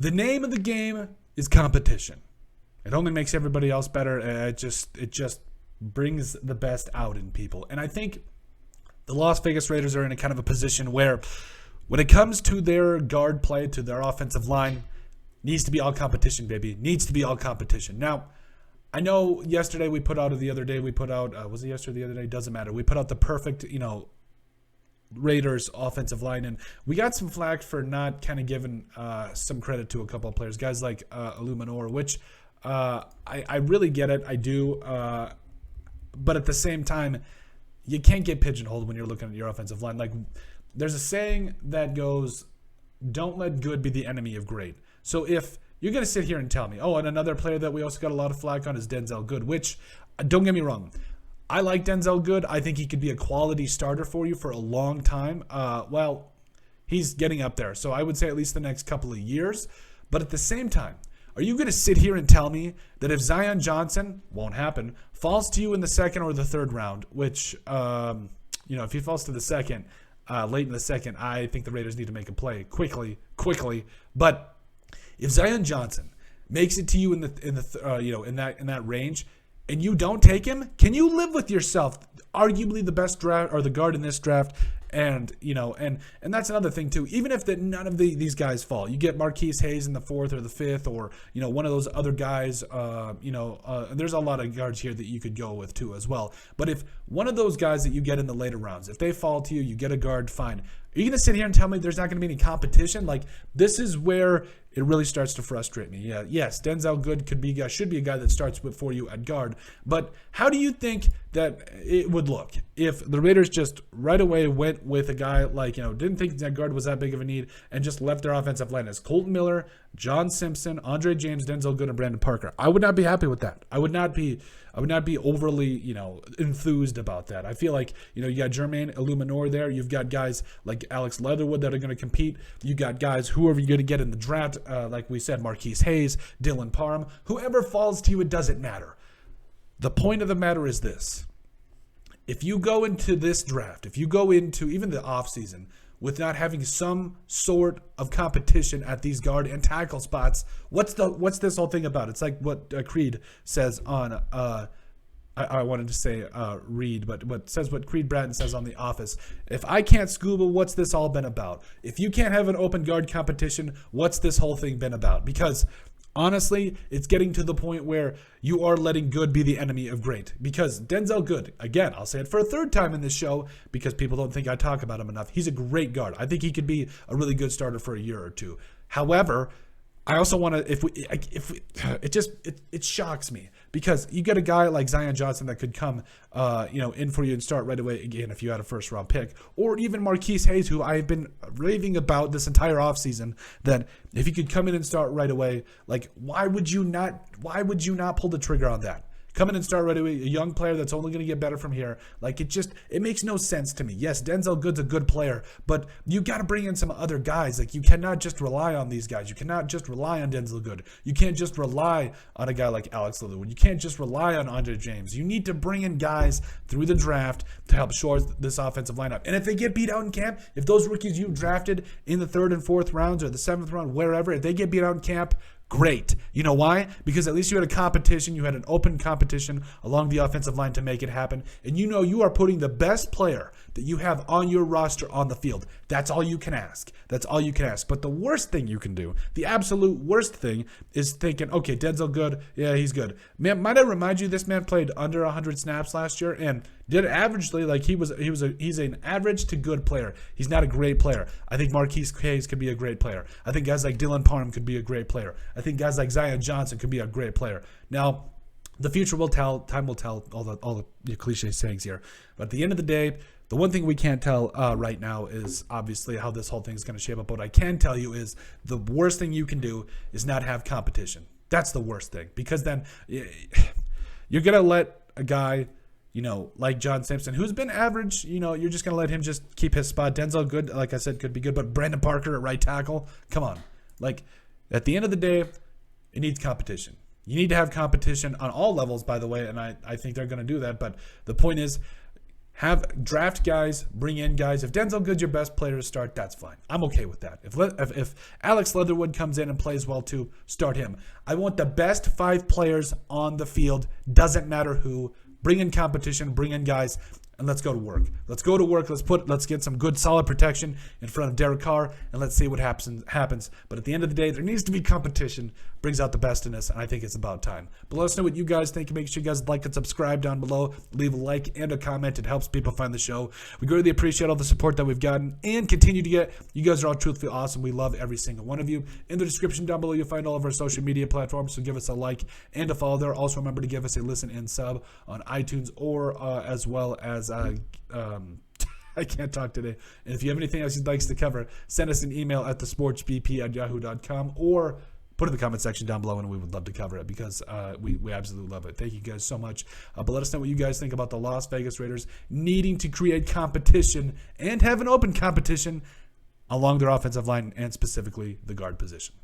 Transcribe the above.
The name of the game is competition. It only makes everybody else better. It just brings the best out in people. And I think the Las Vegas Raiders are in a kind of a position where when it comes to their guard play, to their offensive line, needs to be all competition, baby. Needs to be all competition. Now, I know yesterday we put out, or the other day we put out, was it yesterday or the other day? Doesn't matter. We put out the perfect, Raiders offensive line, and we got some flack for not kind of giving some credit to a couple of players. Guys like Illuminor, which I really get it. I do. But at the same time, you can't get pigeonholed when you're looking at your offensive line. Like, there's a saying that goes, don't let good be the enemy of great. So if you're going to sit here and tell me, and another player that we also got a lot of flack on is Denzel Good, which, don't get me wrong, I like Denzel Good. I think he could be a quality starter for you for a long time. He's getting up there. So I would say at least the next couple of years. But at the same time, are you going to sit here and tell me that if Zion Johnson, won't happen, falls to you in the second or the third round, which, if he falls to the second, late in the second, I think the Raiders need to make a play quickly. But if Zion Johnson makes it to you in that range, and you don't take him, can you live with yourself? Arguably the best draft or the guard in this draft, and that's another thing too. Even if none of these guys fall, you get Marquise Hayes in the 4th or the 5th, or one of those other guys. There's a lot of guards here that you could go with too as well. But if one of those guys that you get in the later rounds, if they fall to you, you get a guard, fine. Are you going to sit here and tell me there's not going to be any competition? Like, this is where it really starts to frustrate me. Yeah, yes, Denzel Good should be a guy that starts for you at guard. But how do you think that it would look if the Raiders just right away went with a guy like, didn't think that guard was that big of a need and just left their offensive line as Colton Miller, John Simpson, Andre James, Denzel Good, and Brandon Parker? I would not be happy with that. I would not be overly, enthused about that. I feel like, you got Jermaine Illuminor there. You've got guys like Alex Leatherwood that are going to compete. You got guys, whoever you're going to get in the draft, like we said, Marquise Hayes, Dylan Parham. Whoever falls to you, it doesn't matter. The point of the matter is this. If you go into this draft, if you go into even the offseason with not having some sort of competition at these guard and tackle spots, what's this whole thing about? It's like what Creed says on I wanted to say Reed, but what Creed Bratton says on The Office. If I can't scuba, what's this all been about? If you can't have an open guard competition, what's this whole thing been about? Because honestly, it's getting to the point where you are letting good be the enemy of great. Because Denzel Good, again, I'll say it for a third time in this show because people don't think I talk about him enough. He's a great guard. I think he could be a really good starter for a year or two. However, I also want to, it shocks me because you get a guy like Zion Johnson that could come, in for you and start right away again if you had a first round pick, or even Marquise Hayes, who I've been raving about this entire offseason, that if he could come in and start right away, like why would you not pull the trigger on that? Come in and start right away, a young player that's only going to get better from here. Like, it makes no sense to me. Yes, Denzel Good's a good player, but you got to bring in some other guys. Like, you cannot just rely on these guys. You cannot just rely on Denzel Good. You can't just rely on a guy like Alex Leatherwood. You can't just rely on Andre James. You need to bring in guys through the draft to help shore this offensive lineup. And if they get beat out in camp, if those rookies you drafted in the 3rd and 4th rounds or the 7th round, wherever, if they get beat out in camp, great. You know why? Because at least you had a competition. You had an open competition along the offensive line to make it happen. And you are putting the best player that you have on your roster on the field. That's all you can ask. That's all you can ask. But the worst thing you can do, the absolute worst thing, is thinking, okay, Denzel Good, yeah, he's good. Man, might I remind you, this man played under 100 snaps last year and did averagely, like he's an average to good player. He's not a great player. I think Marquise Hayes could be a great player. I think guys like Dylan Parham could be a great player. I think guys like Zion Johnson could be a great player. Now, the future will tell. Time will tell all the cliche sayings here. But at the end of the day, the one thing we can't tell right now is obviously how this whole thing is going to shape up. What I can tell you is the worst thing you can do is not have competition. That's the worst thing, because then you're going to let a guy, like John Simpson, who's been average, you're just going to let him just keep his spot. Denzel Good, like I said, could be good, but Brandon Parker at right tackle, come on. Like, at the end of the day, it needs competition. You need to have competition on all levels, by the way, and I think they're going to do that. But the point is, Have draft guys, bring in guys. If Denzel Good's your best player to start, that's fine. I'm okay with that. If Alex Leatherwood comes in and plays well too, start him. I want the best 5 players on the field. Doesn't matter who. Bring in competition. Bring in guys. And let's go to work. Let's go to work. Let's get some good solid protection in front of Derek Carr, and let's see what happens. But at the end of the day, there needs to be competition. Brings out the best in us, and I think it's about time. But let us know what you guys think. Make sure you guys like and subscribe down below. Leave a like and a comment. It helps people find the show. We greatly appreciate all the support that we've gotten and continue to get. You guys are all truthfully awesome. We love every single one of you. In the description down below, you'll find all of our social media platforms, so give us a like and a follow there. Also, remember to give us a listen and sub on iTunes or as well as I can't talk today. And if you have anything else you'd like us to cover, send us an email at thesportsbp@yahoo.com or put it in the comment section down below, and we would love to cover it because we absolutely love it. Thank you guys so much. But let us know what you guys think about the Las Vegas Raiders needing to create competition and have an open competition along their offensive line and specifically the guard position.